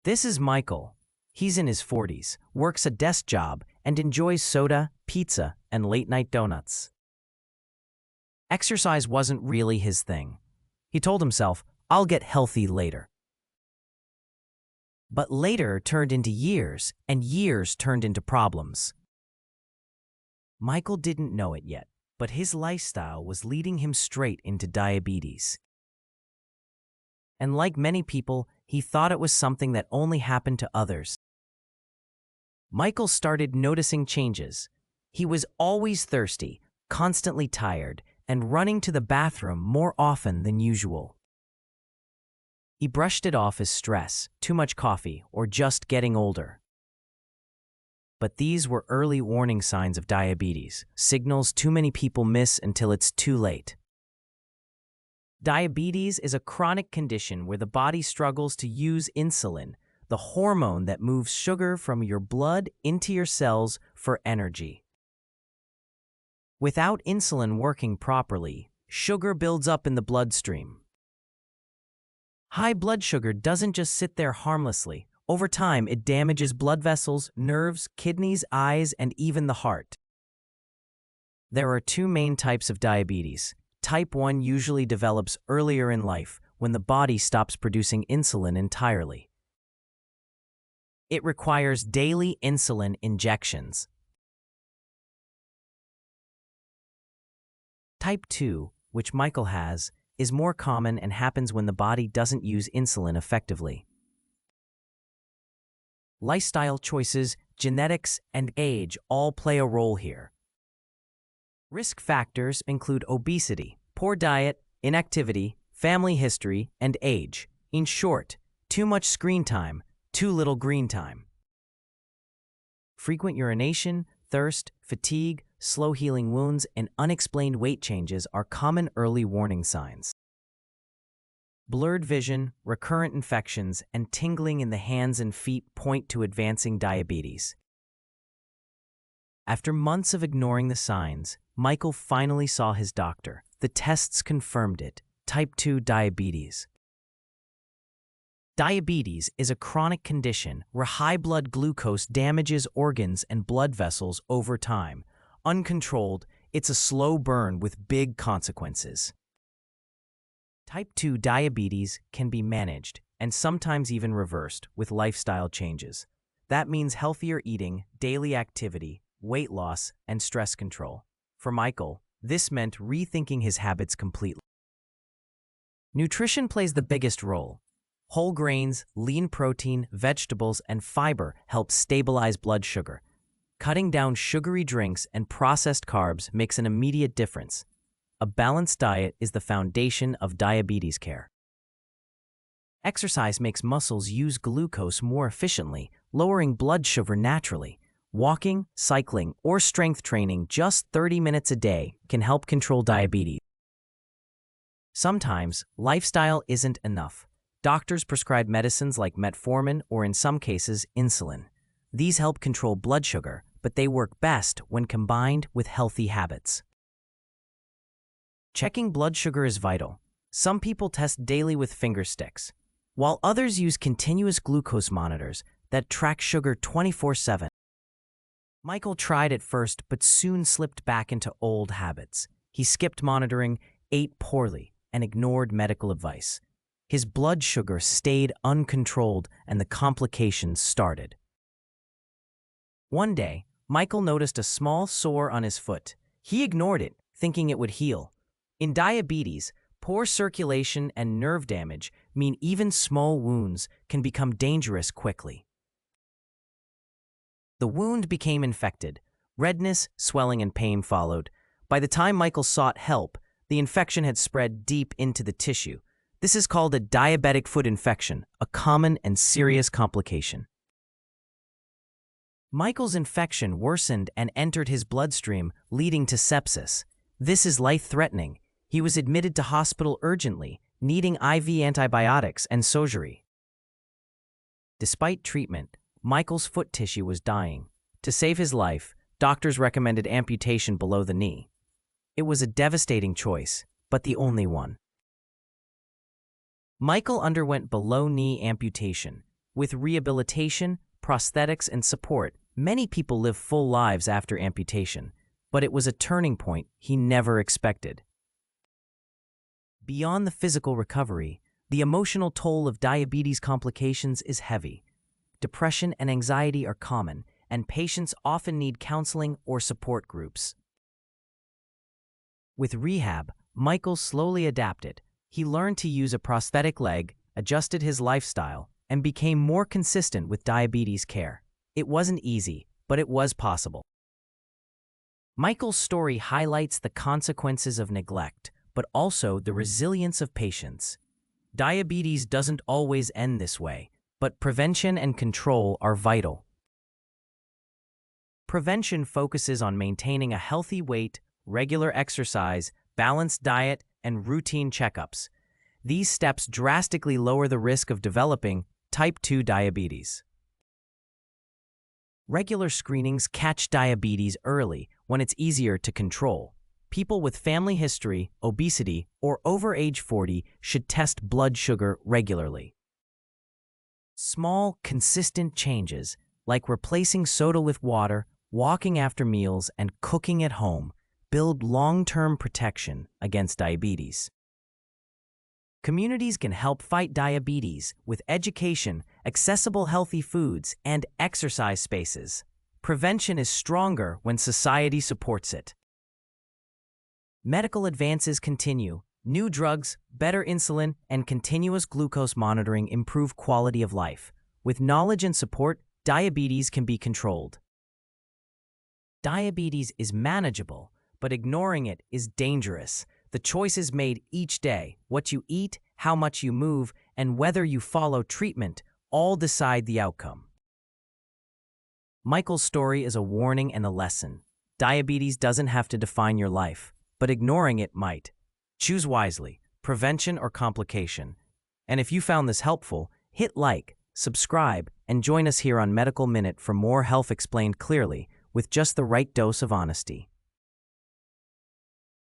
This is Michael. He's in his 40s, works a desk job, and enjoys soda, pizza, and late-night donuts. Exercise wasn't really his thing. He told himself, "I'll get healthy later." But later turned into years, and years turned into problems. Michael didn't know it yet, but his lifestyle was leading him straight into diabetes. And like many people, he thought it was something that only happened to others. Michael started noticing changes. He was always thirsty, constantly tired, and running to the bathroom more often than usual. He brushed it off as stress, too much coffee, or just getting older. But these were early warning signs of diabetes, signals too many people miss until it's too late. Diabetes is a chronic condition where the body struggles to use insulin, the hormone that moves sugar from your blood into your cells for energy. Without insulin working properly, sugar builds up in the bloodstream. High blood sugar doesn't just sit there harmlessly. Over time, it damages blood vessels, nerves, kidneys, eyes, and even the heart. There are two main types of diabetes. Type 1 usually develops earlier in life when the body stops producing insulin entirely. It requires daily insulin injections. Type 2, which Michael has, is more common and happens when the body doesn't use insulin effectively. Lifestyle choices, genetics, and age all play a role here. Risk factors include obesity, poor diet, inactivity, family history, and age. In short, too much screen time, too little green time. Frequent urination, thirst, fatigue, slow healing wounds, and unexplained weight changes are common early warning signs. Blurred vision, recurrent infections, and tingling in the hands and feet point to advancing diabetes. After months of ignoring the signs, Michael finally saw his doctor. The tests confirmed it: type 2 diabetes. Diabetes is a chronic condition where high blood glucose damages organs and blood vessels over time. Uncontrolled, it's a slow burn with big consequences. Type 2 diabetes can be managed and sometimes even reversed with lifestyle changes. That means healthier eating, daily activity, weight loss, and stress control. For Michael, this meant rethinking his habits completely. Nutrition plays the biggest role. Whole grains, lean protein, vegetables, and fiber help stabilize blood sugar. Cutting down sugary drinks and processed carbs makes an immediate difference. A balanced diet is the foundation of diabetes care. Exercise makes muscles use glucose more efficiently, lowering blood sugar naturally. Walking, cycling, or strength training just 30 minutes a day can help control diabetes. Sometimes, lifestyle isn't enough. Doctors prescribe medicines like metformin or, in some cases, insulin. These help control blood sugar, but they work best when combined with healthy habits. Checking blood sugar is vital. Some people test daily with finger sticks, while others use continuous glucose monitors that track sugar 24/7. Michael tried at first, but soon slipped back into old habits. He skipped monitoring, ate poorly, and ignored medical advice. His blood sugar stayed uncontrolled, and the complications started. One day, Michael noticed a small sore on his foot. He ignored it, thinking it would heal. In diabetes, poor circulation and nerve damage mean even small wounds can become dangerous quickly. The wound became infected. Redness, swelling, and pain followed. By the time Michael sought help, the infection had spread deep into the tissue. This is called a diabetic foot infection, a common and serious complication. Michael's infection worsened and entered his bloodstream, leading to sepsis. This is life-threatening. He was admitted to hospital urgently, needing IV antibiotics and surgery. Despite treatment, Michael's foot tissue was dying. To save his life, doctors recommended amputation below the knee. It was a devastating choice, but the only one. Michael underwent below-knee amputation. With rehabilitation, prosthetics, and support, many people live full lives after amputation, but it was a turning point he never expected. Beyond the physical recovery, the emotional toll of diabetes complications is heavy. Depression and anxiety are common, and patients often need counseling or support groups. With rehab, Michael slowly adapted. He learned to use a prosthetic leg, adjusted his lifestyle, and became more consistent with diabetes care. It wasn't easy, but it was possible. Michael's story highlights the consequences of neglect, but also the resilience of patients. Diabetes doesn't always end this way, but prevention and control are vital. Prevention focuses on maintaining a healthy weight, regular exercise, balanced diet, and routine checkups. These steps drastically lower the risk of developing type 2 diabetes. Regular screenings catch diabetes early when it's easier to control. People with family history, obesity, or over age 40 should test blood sugar regularly. Small, consistent changes, like replacing soda with water, walking after meals, and cooking at home, build long-term protection against diabetes. Communities can help fight diabetes with education, accessible healthy foods, and exercise spaces. Prevention is stronger when society supports it. Medical advances continue. New drugs, better insulin, and continuous glucose monitoring improve quality of life. With knowledge and support, diabetes can be controlled. Diabetes is manageable, but ignoring it is dangerous. The choice is made each day. What you eat, how much you move, and whether you follow treatment all decide the outcome. Michael's story is a warning and a lesson. Diabetes doesn't have to define your life, but ignoring it might. Choose wisely, prevention or complication. And if you found this helpful, hit like, subscribe, and join us here on Medical Minute for more health explained clearly with just the right dose of honesty.